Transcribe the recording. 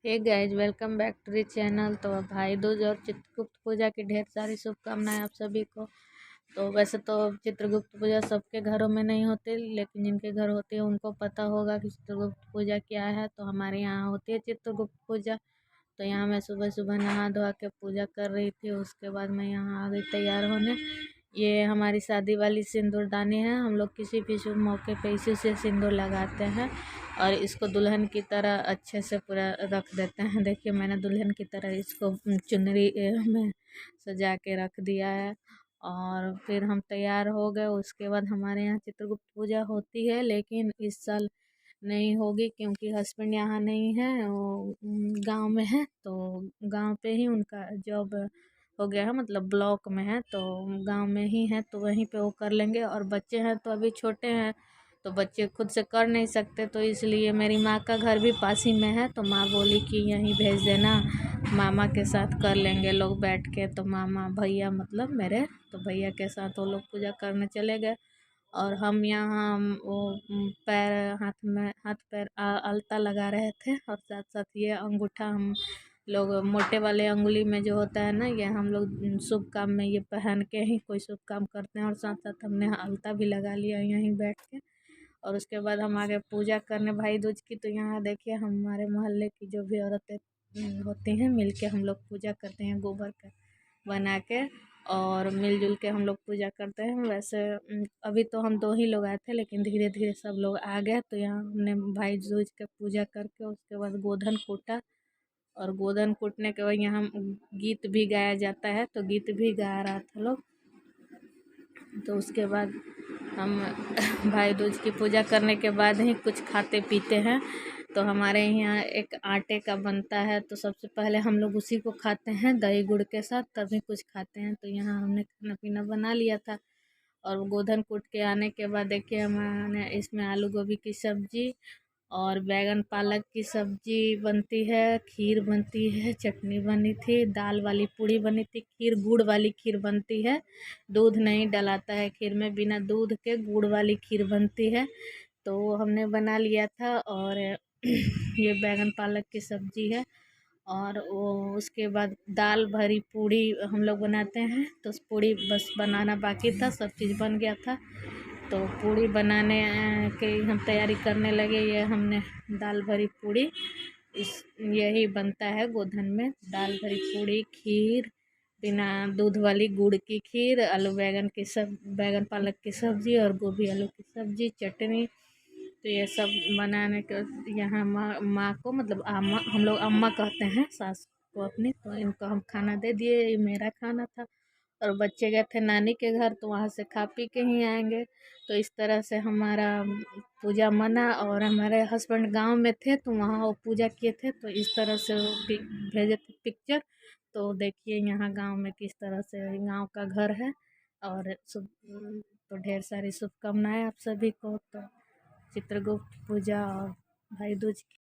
Hey guys, welcome back to the channel. तो भाई दूज और चित्रगुप्त पूजा की ढेर सारी शुभकामनाएं आप सभी को। तो वैसे तो चित्रगुप्त पूजा सबके घरों में नहीं होती, लेकिन जिनके घर होती है उनको पता होगा कि चित्रगुप्त पूजा क्या है। तो हमारे यहाँ होती है चित्रगुप्त पूजा। तो यहाँ मैं सुबह सुबह नहा धोआ के पूजा कर रही थी। उसके बाद मैं यहाँ आ गई तैयार होने। ये हमारी शादी वाली सिंदूरदानी है। हम लोग किसी भी शुभ मौके पे इसी से सिंदूर लगाते हैं और इसको दुल्हन की तरह अच्छे से पूरा रख देते हैं। देखिए, मैंने दुल्हन की तरह इसको चुनरी में सजा के रख दिया है। और फिर हम तैयार हो गए। उसके बाद हमारे यहाँ चित्रगुप्त पूजा होती है, लेकिन इस साल नहीं होगी क्योंकि हस्बैंड यहाँ नहीं है, वो गांव में है। तो गांव पे ही उनका जॉब हो गया है, मतलब ब्लॉक में है। तो गांव में ही है, तो वहीं पे वो कर लेंगे। और बच्चे हैं तो अभी छोटे हैं, तो बच्चे खुद से कर नहीं सकते। तो इसलिए मेरी माँ का घर भी पास ही में है, तो माँ बोली कि यहीं भेज देना, मामा के साथ कर लेंगे लोग बैठ के। तो मामा भैया मतलब मेरे, तो भैया के साथ वो लोग पूजा करने चले गए। और हम यहाँ वो पैर हाथ में हाथ पैर अलता लगा रहे थे। और साथ साथ ये अंगूठा हम लोग मोटे वाले अंगुली में जो होता है ना, ये हम लोग शुभ काम में ये पहन के ही कोई शुभ काम करते हैं। और साथ साथ हमने अलता भी लगा लिया यहीं बैठ के। और उसके बाद हम आगे पूजा करने भाई दूज की। तो यहाँ देखिए, हमारे मोहल्ले की जो भी औरतें होती हैं मिलके हम लोग पूजा करते हैं, गोबर का बना के। और मिलजुल के हम लोग पूजा करते हैं। वैसे अभी तो हम दो ही लोग आए थे, लेकिन धीरे धीरे सब लोग आ गए। तो यहाँ हमने भाई दूज के पूजा करके उसके बाद गोधन कूटा। और गोधन कूटने के बाद यहाँ गीत भी गाया जाता है, तो गीत भी गा रहा था लोग। तो उसके बाद हम भाई दूज की पूजा करने के बाद ही कुछ खाते पीते हैं। तो हमारे यहाँ एक आटे का बनता है, तो सबसे पहले हम लोग उसी को खाते हैं दही गुड़ के साथ, तभी कुछ खाते हैं। तो यहाँ हमने खाना पीना बना लिया था। और गोधन कूट के आने के बाद देखिए, हमने इसमें आलू गोभी की सब्जी और बैगन पालक की सब्जी बनती है, खीर बनती है, चटनी बनी थी, दाल वाली पूड़ी बनी थी, खीर गुड़ वाली खीर बनती है। दूध नहीं डलाता है खीर में, बिना दूध के गुड़ वाली खीर बनती है। तो वो हमने बना लिया था। और ये बैगन पालक की सब्जी है। और वो उसके बाद दाल भरी पूड़ी हम लोग बनाते हैं। तो उस पूड़ी बस बनाना बाकी था, सब चीज़ बन गया था। तो पूड़ी बनाने के हम तैयारी करने लगे। ये हमने दाल भरी पूड़ी, इस यही बनता है गोधन में, दाल भरी पूड़ी, खीर बिना दूध वाली गुड़ की खीर, आलू बैगन की सब बैगन पालक की सब्जी और गोभी आलू की सब्जी, चटनी। तो ये सब बनाने के यहाँ माँ को, मतलब अम्मा, हम लोग अम्मा कहते हैं सास को अपनी, तो इनको हम खाना दे दिए। ये मेरा खाना था। और बच्चे गए थे नानी के घर, तो वहाँ से खा पी के ही आएंगे। तो इस तरह से हमारा पूजा मना। और हमारे हस्बैंड गांव में थे, तो वहाँ वो पूजा किए थे। तो इस तरह से वो भेजे थे पिक्चर। तो देखिए यहाँ गांव में किस तरह से गांव का घर है। और शुभ, तो ढेर सारी शुभकामनाएं आप सभी को। तो चित्रगुप्त पूजा और भाई दूज की